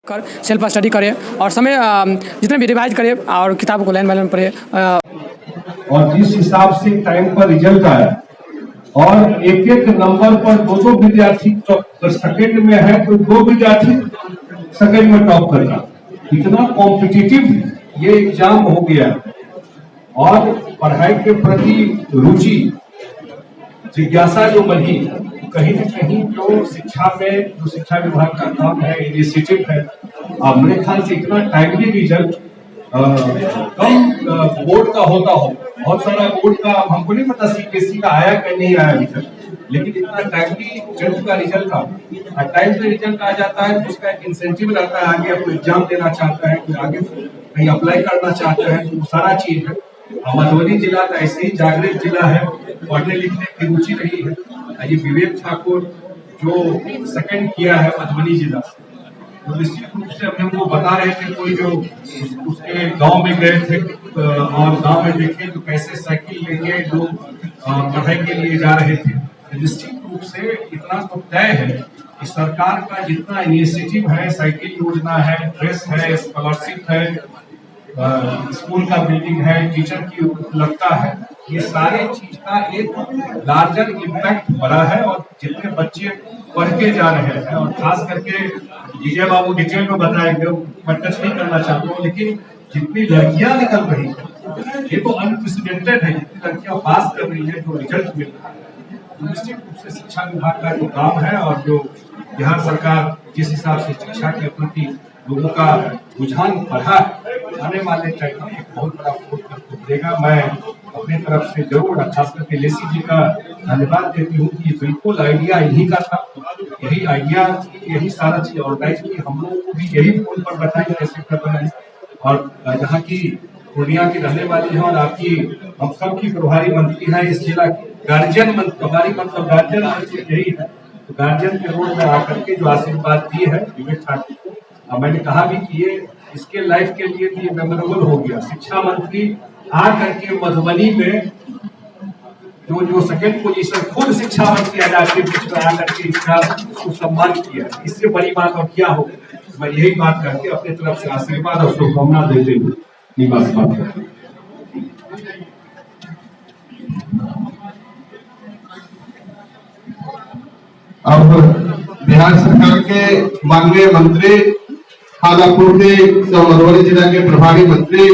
कर self study करे और समय जितने भी रिवाइज करे और किताबों को लाइन बाय लाइन पढ़े। और जिस हिसाब से टाइम पर रिजल्ट आया और एक एक नंबर पर दो विद्यार्थी सेकंड में है तो 2 विद्यार्थी सेकंड में टॉप करना, इतना कॉम्पिटिटिव ये एग्जाम हो गया। और पढ़ाई के प्रति रुचि जिज्ञासा जो बढ़ी, कहीं न कहीं जो शिक्षा में जो शिक्षा विभाग का काम है, इनिशिएटिव है, मेरे ख्याल से इतना टाइमली रिजल्ट कम बोर्ड का होता हो। बहुत सारा बोर्ड का हमको नहीं पता सीबीएसई का आया कि नहीं आया रिजल्ट, लेकिन इतना टाइमली 10th का रिजल्ट था। टाइम पे रिजल्ट आ जाता है तो उसका एक इंसेंटिव रहता है, आगे अपना एग्जाम देना चाहता है, कोई आगे कहीं अप्लाई करना चाहता है, तो सारा चीज है। मधुबनी जिला का ऐसे ही जागृत जिला है, पढ़ने लिखने की रुचि रही है। ये विवेक ठाकुर जो सेकंड किया है मधुबनी जिला, तो निश्चित रूप से अभी हमको बता रहे थे, कोई जो उसके गांव में गए थे और गांव में देखे तो कैसे साइकिल लेके लोग पढ़ाई के लिए जा रहे थे। निश्चित रूप से इतना तो तय है कि सरकार का जितना इनिशिएटिव है, साइकिल योजना है, ड्रेस है, स्कॉलरशिप है, स्कूल का बिल्डिंग है, टीचर की उपलब्धता है, ये सारे चीज का एक लार्जर इम्पैक्ट बड़ा है। और जितने बच्चे पढ़ के जा रहे हैं, और खास करके विजय बाबू डिटेल में बताएंगे, मैं टच नहीं करना चाहता हूँ, लेकिन जितनी लड़कियां निकल रही है ये तो अनप्रेसिडेंटेड है। जितनी लड़कियां पास कर रही है, जो रिजल्ट मिल रहा है, तो निश्चित रूप से शिक्षा विभाग का जो काम है और जो बिहार सरकार जिस हिसाब से शिक्षा के प्रति लोगों का रुझान बढ़ा, आने वाले टाइम में एक बहुत बड़ा फूल देगा। मैं अपनी तरफ से जरूर खास करके लेसी जी का धन्यवाद देती हूँ कि बिल्कुल आइडिया इन्हीं का था, यही आइडिया, यही सारा चीज ऑर्गेनाइज की, हम लोगों को भी यही फोन पर बताया कैसे करना है। और जहाँ की पूर्णिया की रहने वाली है और आपकी हम सब की प्रभारी मंत्री है इस जिला की, गार्जियन प्रभारी मतलब गार्जियन मंत्री यही है, तो गार्जियन के रोल में आकर के जो आशीर्वाद दिए है विवेक ठाकुर को, मैंने कहा भी कि ये इसके लाइफ के लिए भी मेमोरेबल हो गया। शिक्षा मंत्री आ करके मधुबनी में जो सेकंड पोजीशन खुद शिक्षा मंत्री आकर के इसका सम्मान किया, इससे बड़ी बात और क्या हो। मैं यही बात करके अपनी तरफ से आशीर्वाद और शुभकामना देते हुए बस बात करता हूं। अब बिहार सरकार के माननीय मंत्री हालापूर्ति मधुबनी जिला के प्रभारी मंत्री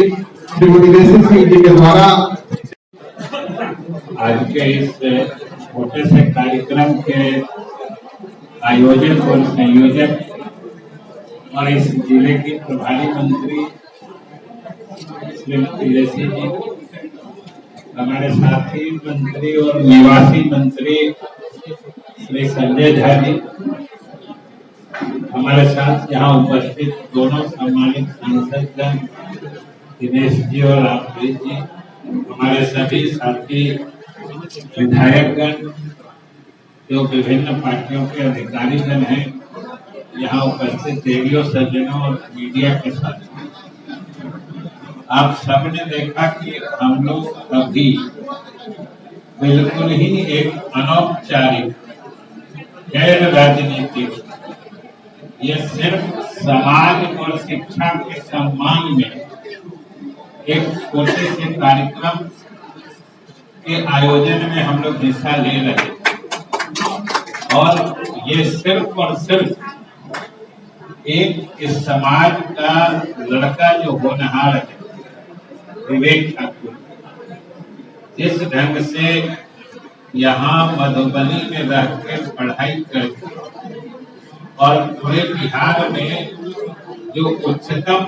श्रीमती लेसी सिंह जी के द्वारा आज के इस छोटे से कार्यक्रम के आयोजक और संयोजक और इस जिले की प्रभारी मंत्री श्रीमती लेसी जी, हमारे साथी मंत्री और निवासी मंत्री श्री संजय झा जी, हमारे साथ यहाँ उपस्थित दोनों सम्मानित सांसदगण दिनेश जी और रामप्रीत जी, हमारे सभी साथी विधायकगण जो विभिन्न पार्टियों के अधिकारीगण हैं, यहाँ उपस्थित देवियों सज्जनों और मीडिया के साथ, आप सबने देखा कि हम लोग अभी बिल्कुल ही एक अनौपचारिक गैर राजनीतिक, ये सिर्फ समाज और शिक्षा के सम्मान में एक छोटे से कार्यक्रम के आयोजन में हम लोग हिस्सा ले रहे हैं। और ये सिर्फ और सिर्फ एक इस समाज का लड़का जो होनहार है विवेक ठाकुर, जिस ढंग से यहाँ मधुबनी में रहकर पढ़ाई करके और पूरे बिहार में जो उच्चतम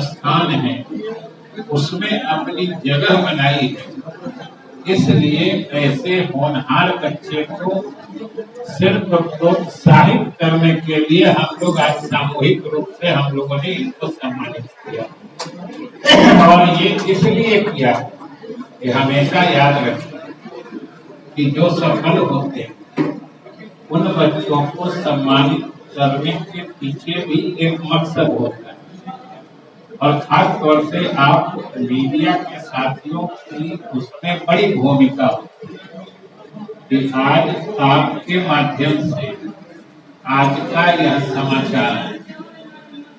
स्थान है उसमें अपनी जगह बनाई है। इसलिए ऐसे होनहार बच्चे को सिर्फ प्रोत्साहित करने के लिए हम लोग आज सामूहिक रूप से हम लोगों ने इनको सम्मानित किया। और ये इसलिए किया कि हमेशा याद रखें कि जो सफल होते हैं उन बच्चों को सम्मानित करने के पीछे भी एक मकसद होता है। और खास तौर से आप मीडिया के साथियों की उसमें बड़ी भूमिका होती है कि आज आपके माध्यम से आज का यह समाचार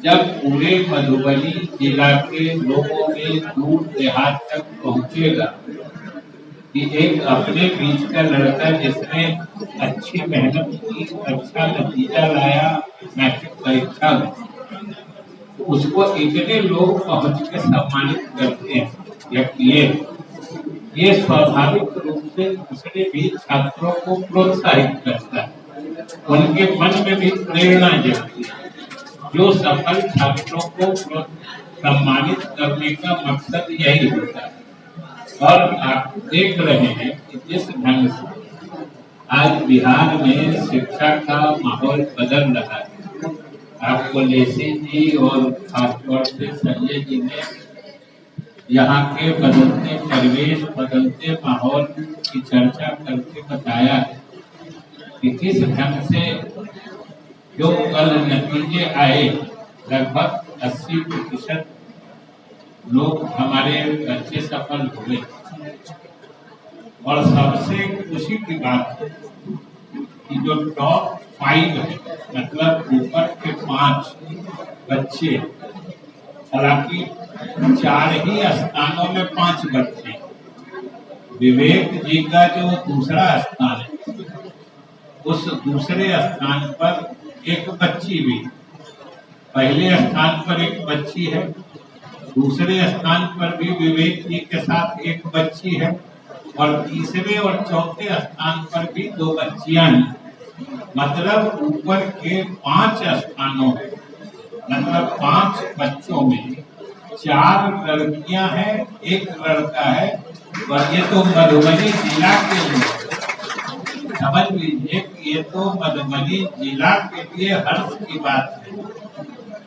जब पूरे मधुबनी जिला के लोगों में दूर देहात तक पहुंचेगा कि एक अपने बीच का लड़का जिसने अच्छी मेहनत की, अच्छा नतीजा लाया मैट्रिक परीक्षा में, उसको इतने लोग पहुंच के सम्मानित करते हैं या किए, ये स्वाभाविक रूप से दूसरे भी छात्रों को प्रोत्साहित करता है, उनके मन में भी प्रेरणा जगती है। जो सफल छात्रों को सम्मानित करने का मकसद यही होता है। और आप देख रहे हैं कि जिस ढंग से आज बिहार में शिक्षा का माहौल बदल रहा है, आपको लेसी जी और खासतौर से संजय जी ने यहाँ के बदलते परिवेश, बदलते माहौल की चर्चा करके बताया है कि किस ढंग से जो कल नतीजे आए, लगभग 80% लोग हमारे बच्चे सफल हुए। और सबसे खुशी की बात है कि जो टॉप 5 है, मतलब ऊपर के 5 बच्चे, हालांकि 4 ही स्थानों में 5 बच्चे, विवेक जी का जो दूसरा स्थान है, उस दूसरे स्थान पर एक बच्ची भी, पहले स्थान पर एक बच्ची है, दूसरे स्थान पर भी विवेक जी के साथ एक बच्ची है, और तीसरे और चौथे स्थान पर भी 2 बच्चियां हैं। मतलब ऊपर के 5 स्थानों में, मतलब 5 बच्चों में 4 लड़कियां हैं, 1 लड़का है। और ये तो मधुबनी जिला के लिए, समझ लीजिए कि ये तो मधुबनी जिला के लिए हर्ष की बात है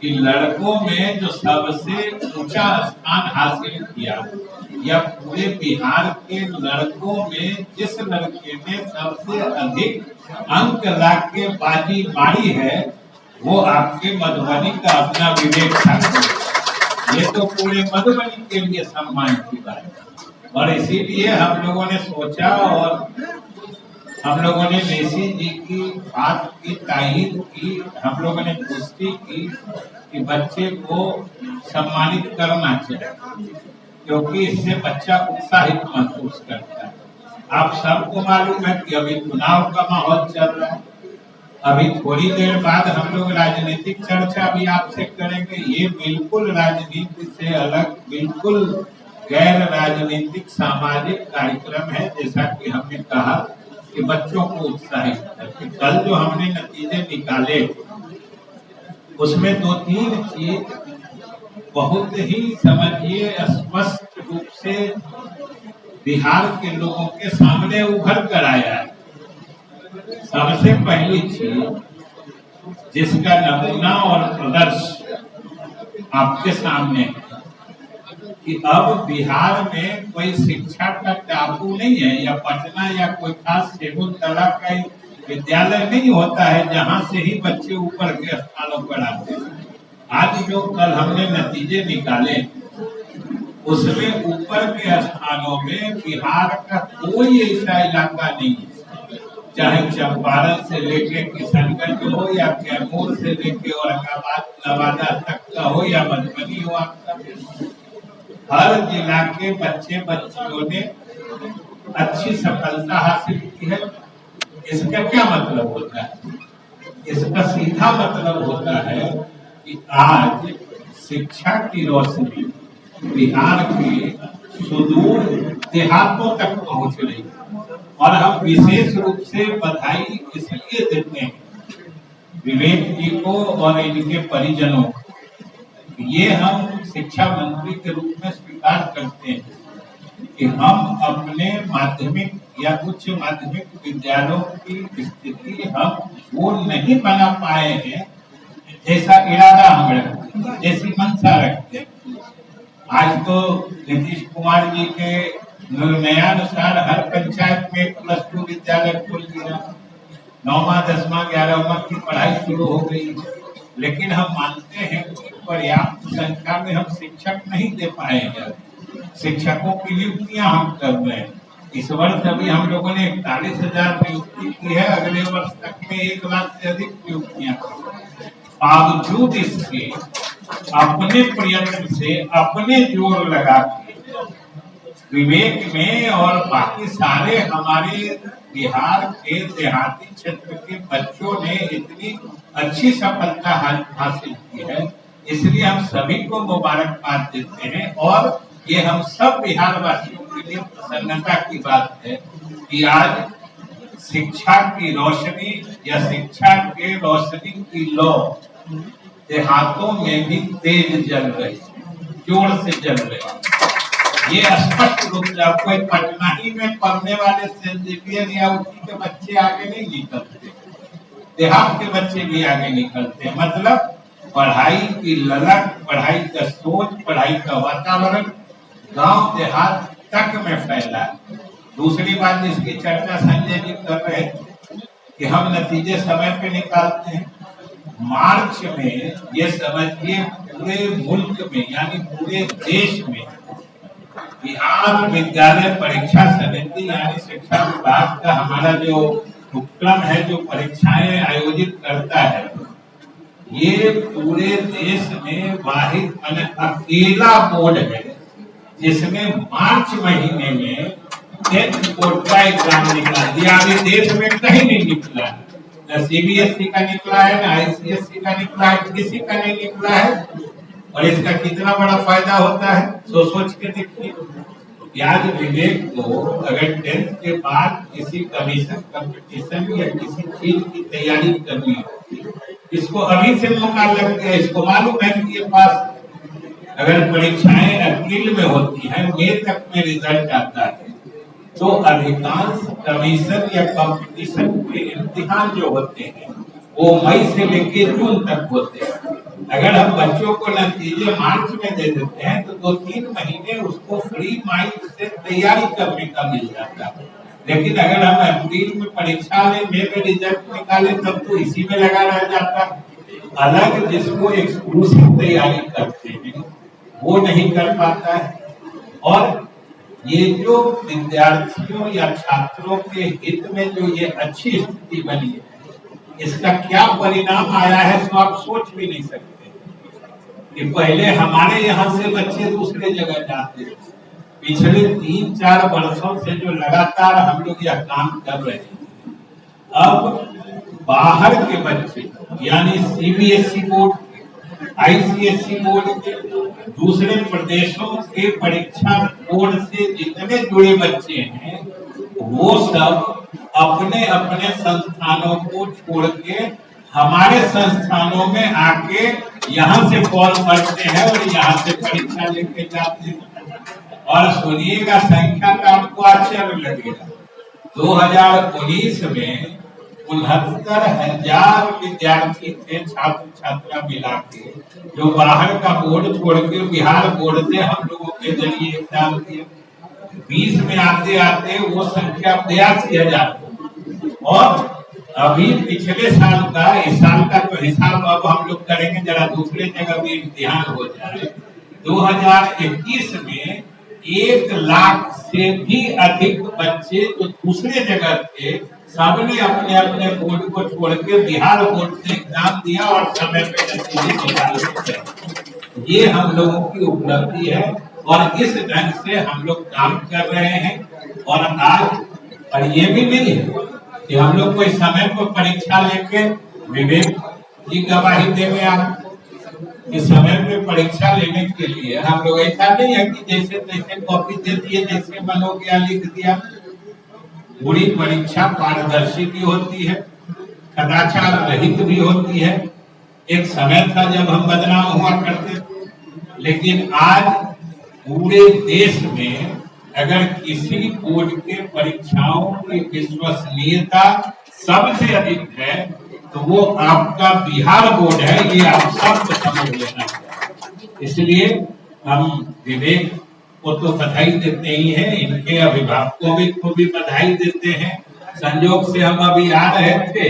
कि लड़कों में जो सबसे ऊंचा स्थान हासिल किया, या पूरे बिहार के लड़कों में जिस लड़के ने सबसे अधिक अंक ला के बाजी मारी है, वो आपके मधुबनी का अपना विवेक ठाकुर। ये तो पूरे मधुबनी के लिए सम्मान की बात है। और इसीलिए हम लोगों ने सोचा और हम लोगों ने लेसी जी की बात की तायीद की, हम लोगों ने पुष्टि की कि बच्चे को सम्मानित करना चाहिए, क्योंकि इससे बच्चा उत्साहित महसूस करता है। आप सबको मालूम है कि अभी चुनाव का माहौल चल रहा है। अभी थोड़ी देर बाद हम लोग राजनीतिक चर्चा भी आपसे करेंगे। ये बिल्कुल राजनीति से अलग, बिल्कुल गैर राजनीतिक सामाजिक कार्यक्रम है। जैसा कि हमने कहा कि बच्चों को उत्साहित करके, कल जो हमने नतीजे निकाले उसमें 2-3 चीज बहुत ही समझिए स्पष्ट रूप से बिहार के लोगों के सामने उभर कर आया है। सबसे पहली चीज जिसका नमूना और प्रदर्शन आपके सामने है कि अब बिहार में कोई शिक्षा का टापू नहीं है, या पटना या कोई खास सेबुतला का विद्यालय नहीं होता है जहां से ही बच्चे ऊपर के स्थानों पर आते हैं। आज जो कल हमने नतीजे निकाले उसमें ऊपर के स्थानों में बिहार का कोई ऐसा इलाका नहीं है, चाहे चंपारण से लेके किशनगंज हो, या कैमूर से लेके औरंगाबाद नवादा तक का हो, या मधुबनी हो, आपका हर जिला के बच्चे बच्चियों ने अच्छी सफलता हासिल की है। इसका क्या मतलब होता है? इसका सीधा मतलब होता है कि आज शिक्षा की रोशनी बिहार के सुदूर देहातों तक पहुंच रही है। और हम विशेष रूप से बधाई इसलिए देते हैं विवेक जी को और इनके परिजनों को। ये हम शिक्षा मंत्री के रूप में स्वीकार करते हैं कि हम अपने माध्यमिक या उच्च माध्यमिक विद्यालयों की स्थिति हम वो नहीं बना पाए हैं जैसा इरादा हम रखते हैं, जैसी मंशा रखते हैं। आज तो नीतीश कुमार जी के निर्णयानुसार हर पंचायत में +2 विद्यालय खोल दिया, 9वां 10वां 11वां की पढ़ाई शुरू हो गई। लेकिन हम मानते हैं कि पर्याप्त संख्या में हम शिक्षक नहीं दे पाएंगे। शिक्षकों की नियुक्तियां हम कर रहे हैं। इस वर्ष अभी हम लोगों ने 41,000 नियुक्ति की है, अगले वर्ष तक में 1 लाख से अधिक नियुक्तियां। बावजूद इसके अपने प्रयत्न से अपने जोर लगा के विवेक में और बाकी सारे हमारे बिहार के देहाती क्षेत्र के बच्चों ने इतनी अच्छी सफलता हासिल की है, इसलिए हम सभी को मुबारकबाद देते हैं। और ये हम सब बिहार वासियों के लिए प्रसन्नता की बात है कि आज शिक्षा की रोशनी या शिक्षा के रोशनी की लौ देहातों में भी तेज जल रही, जोर से जल रही। ये स्पष्ट रूप से आपको एक पटना ही में पढ़ने वाले सेंट जेवियर या उसी के बच्चे आगे नहीं निकलते, देहात के बच्चे भी आगे निकलते। मतलब पढ़ाई की ललक, पढ़ाई का सोच, पढ़ाई का वातावरण गांव देहात तक में फैला है। दूसरी बात जिसकी चर्चा संजय जी कर रहे थे कि हम नतीजे समय पे निकालते हैं। मार्च में ये समझिए पूरे मुल्क में यानी पूरे देश में बिहार विद्यालय परीक्षा समिति यानी शिक्षा विभाग का हमारा जो उपक्रम है, जो परीक्षाएं आयोजित करता है, ये पूरे देश में वाहिद अकेला बोर्ड है जिसमें मार्च महीने में 10th बोर्ड का एग्जाम निकाल दिया। अभी देश में कहीं नहीं निकला, न सीबीएसई का निकला है, न आईसीएसई का निकला है, किसी का नहीं निकला है। और इसका कितना बड़ा फायदा होता है सोच के देखिए। याद विवेक को अगर 10th के बाद किसी कमीशन कंपटीशन या किसी चीज की तैयारी करनी होती, इसको अभी से मौका लग गया। इसको मालूम है कि ये पास अगर परीक्षाएं अप्रैल में होती हैं, मई तक में रिजल्ट आता है, तो अधिकांश कमीशन या कंपटीशन के इम्तिहान जो होते हैं वो मई से लेकर जून तक होते हैं। अगर हम बच्चों को नतीजे मार्च में दे देते हैं तो 2-3 महीने उसको फ्री माइंड से तैयारी करने का मिल जाता है। लेकिन अगर हम अप्रैल में परीक्षा लें, मई में रिजल्ट निकाले, तब तो इसी में लगा रह जाता है। अलग जिसको एक्सक्लूसिव तैयारी करते हैं वो नहीं कर पाता है। और ये जो विद्यार्थियों या छात्रों के हित में जो ये अच्छी स्थिति बनी है, इसका क्या परिणाम आया है तो आप सोच भी नहीं सकते कि पहले हमारे यहाँ से बच्चे दूसरे जगह जाते थे। पिछले 3-4 वर्षों से जो लगातार हम लोग यह काम कर रहे हैं, अब बाहर के बच्चे यानी सीबीएसई बोर्ड, आईसीएसई बोर्ड के, दूसरे प्रदेशों के परीक्षा बोर्ड से जितने जुड़े बच्चे हैं, वो सब अपने अपने संस्थानों को छोड़ के हमारे संस्थानों में आके यहाँ से फॉर्म भरते हैं और यहाँ से परीक्षा लेके जाते हैं। और सुनिएगा, संख्या का आपको आश्चर्य लगेगा, 2019 में 69,000 विद्यार्थी थे, छात्र छात्रा मिला के, जो बाहर का बोर्ड छोड़ के बिहार बोर्ड से हम लोगों के जरिए एग्जाम दिए। 20 में आते आते वो संख्या 82,000। और अभी पिछले साल का, इस साल का तो हिसाब अब हम लोग करेंगे, जरा दूसरे जगह भी इम्तिहान हो जाए। 2021 में 1 लाख से भी अधिक बच्चे जो दूसरे जगह थे, सबने अपने अपने बोर्ड को छोड़ के बिहार बोर्ड से एग्जाम दिया और समय पे नतीजे निकाले। ये हम लोगों की उपलब्धि है और इस ढंग से हम लोग काम कर रहे हैं। और ये भी नहीं है कि हम लोग कोई समय पर परीक्षा लेके, विवेक की गवाही देंगे आप कि समय पे परीक्षा लेने के लिए हम लोग ऐसा नहीं है कि जैसे तैसे कॉपी दे दिए, जैसे मन हो गया लिख दिया। पूरी परीक्षा पारदर्शी भी होती है, कदाचार रहित भी होती है। एक समय था जब हम बदनाम हुआ करते थे, लेकिन आज पूरे देश में अगर किसी बोर्ड के परीक्षाओं की विश्वसनीयता सबसे अधिक है तो वो आपका बिहार बोर्ड है, ये आप सबको समझ लेना चाहिए। इसलिए हम विवेक को तो बधाई देते ही हैं, इनके अभिभावकों को भी बधाई देते हैं। संयोग से हम अभी आ रहे थे,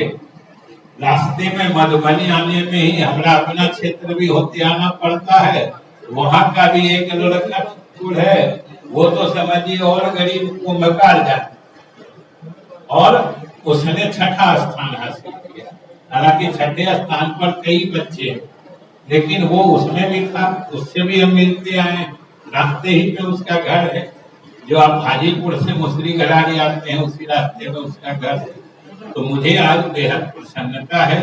रास्ते में मधुबनी आने में ही हमारा अपना क्षेत्र भी होते आना पड़ता है। वहाँ का भी एक लड़का स्कूल है, वो तो समझिए और गरीब को मकाल जाता, और उसने 6ठा स्थान हासिल किया। हालांकि 6ठे स्थान पर कई बच्चे लेकिन वो उसमें भी था, उससे भी हम मिलते आए, रास्ते ही पे उसका घर है। जो आप हाजीपुर से मुसरी गलारी आते हैं उसी रास्ते में उसका घर है। तो मुझे आज बेहद प्रसन्नता है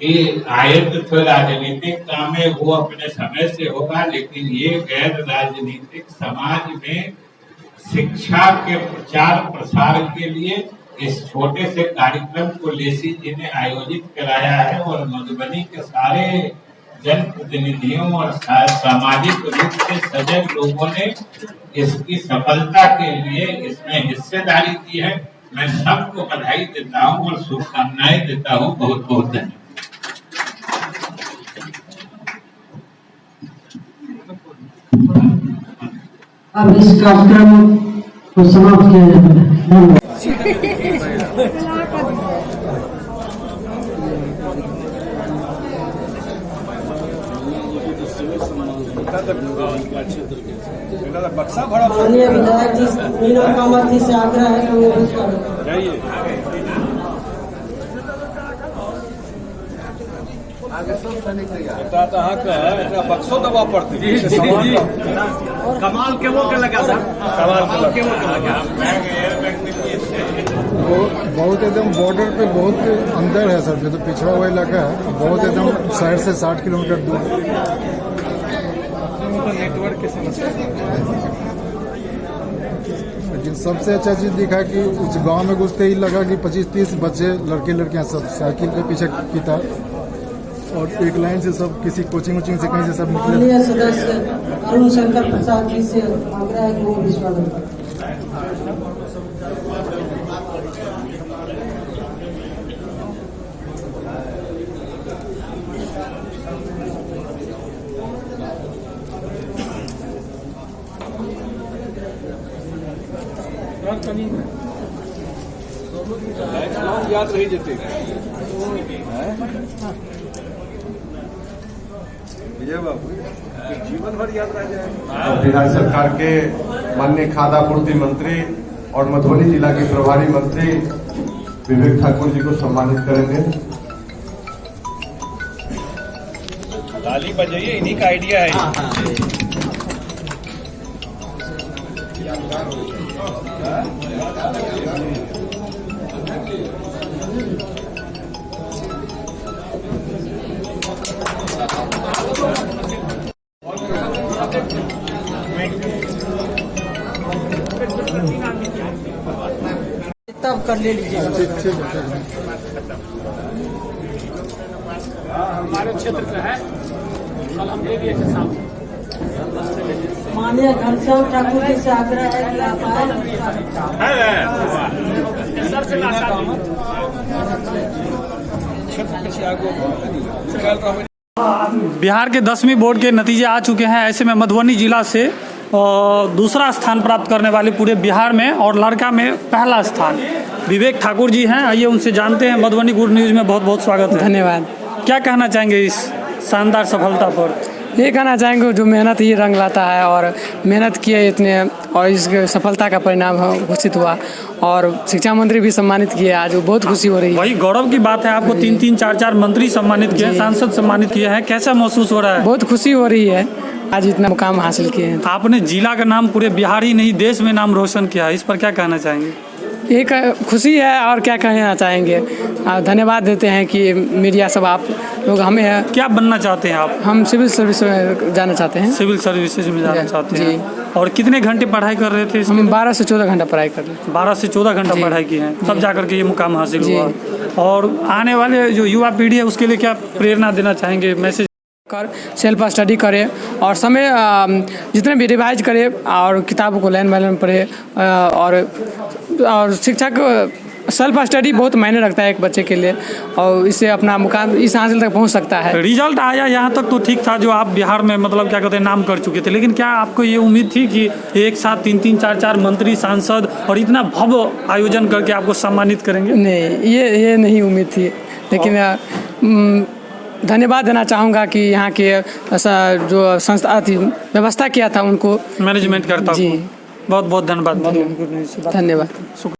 कि आयत तो राजनीतिक काम है, वो अपने समय से होगा, लेकिन ये गैर राजनीतिक समाज में शिक्षा के प्रचार प्रसार के लिए इस छोटे से कार्यक्रम को लेसी जी ने आयोजित कराया है और मधुबनी के सारे जनप्रतिनिधियों और सामाजिक रूप से सजग लोगों ने इसकी सफलता के लिए इसमें हिस्सेदारी की है। मैं सबको बधाई देता हूं और शुभकामनाएं देता हूं। बहुत बहुत धन्यवाद। अब इस कार्यक्रम को समाप्त किया जाता है। धन्यवाद। माननीय विधायक जी मीना कामत जी से आग्रह है कि वो बक्सो दबा पड़ती कमाल के वो लगा सर, कमाल के वो लगा। बहुत एकदम बॉर्डर पे बहुत अंदर है सर, जो तो पिछड़ा हुआ इलाका है, बहुत एकदम साइड से 60 किलोमीटर दूर। नेटवर्क की समस्या, लेकिन सबसे अच्छा चीज दिखा कि उस गांव में घुसते ही लगा कि 25-30 बच्चे लड़के लड़कियां सब साइकिल के पीछे की था और एक लाइन से सब किसी कोचिंग वोचिंग से कहीं से सब निकले। माननीय सदस्य अरुण शंकर प्रसाद जी से आग्रह है कि वो भी स्वागत करें। याद रही जेते जीवन भर याद रह जाए। बिहार सरकार के माननीय खाद्य आपूर्ति मंत्री और मधुबनी जिला के प्रभारी मंत्री विवेक ठाकुर जी को सम्मानित करेंगे। ताली बजाइए, इन्हीं का आइडिया है। तब कर ले लीजिए। हमारे क्षेत्र में है, कल हम ले लिए थे शाम। माननीय घनश्याम ठाकुर जी से आग्रह है कि आप आए। बिहार के 10वीं बोर्ड के नतीजे आ चुके हैं। ऐसे में मधुबनी जिला से दूसरा स्थान प्राप्त करने वाले पूरे बिहार में और लड़का में पहला स्थान विवेक ठाकुर जी हैं। आइए उनसे जानते हैं। मधुबनी गुड न्यूज़ में बहुत बहुत स्वागत है। धन्यवाद। क्या कहना चाहेंगे इस शानदार सफलता पर? ये कहना चाहेंगे जो मेहनत ही रंग लाता है और मेहनत किए इतने और इस सफलता का परिणाम घोषित हुआ और शिक्षा मंत्री भी सम्मानित किए। आज बहुत खुशी हो रही है। वही गौरव की बात है, आपको 3-3, 4-4 मंत्री सम्मानित किए, सांसद सम्मानित किए हैं। कैसा महसूस हो रहा है? बहुत खुशी हो रही है, आज इतना मुकाम हासिल किए हैं। आपने जिला का नाम पूरे बिहार ही नहीं देश में नाम रोशन किया है, इस पर क्या कहना चाहेंगे? एक खुशी है और क्या कहना चाहेंगे। धन्यवाद देते हैं कि मीडिया सब आप लोग हमें। क्या बनना चाहते हैं आप? हम सिविल सर्विस में जाना चाहते हैं। सिविल सर्विसेज में जाना चाहते जी। हैं। और कितने घंटे पढ़ाई कर रहे थे? हम 12 से 14 घंटा पढ़ाई कर रहे थे। 12 से 14 घंटा जी। पढ़ाई की है, तब जाकर के ये मुकाम हासिल जी। हुआ। और आने वाले जो युवा पीढ़ी है उसके लिए क्या प्रेरणा देना चाहेंगे, मैसेज? कर सेल्फ स्टडी करे और समय जितने भी रिवाइज करे और किताबों को लाइन बाय लाइन पढ़े और शिक्षक सेल्फ स्टडी बहुत मायने रखता है एक बच्चे के लिए और इससे अपना मुकाम इस हासिल तक पहुंच सकता है। रिजल्ट आया यहाँ तक तो ठीक था, जो आप बिहार में मतलब क्या कहते हैं नाम कर चुके थे, लेकिन क्या आपको ये उम्मीद थी कि एक साथ 3-3, 4-4 मंत्री, सांसद और इतना भव्य आयोजन करके आपको सम्मानित करेंगे? नहीं, ये नहीं उम्मीद थी, लेकिन धन्यवाद देना चाहूँगा कि यहाँ के जो संस्था थी व्यवस्था किया था उनको मैनेजमेंट करता हूँ। जी बहुत बहुत धन्यवाद। धन्यवाद।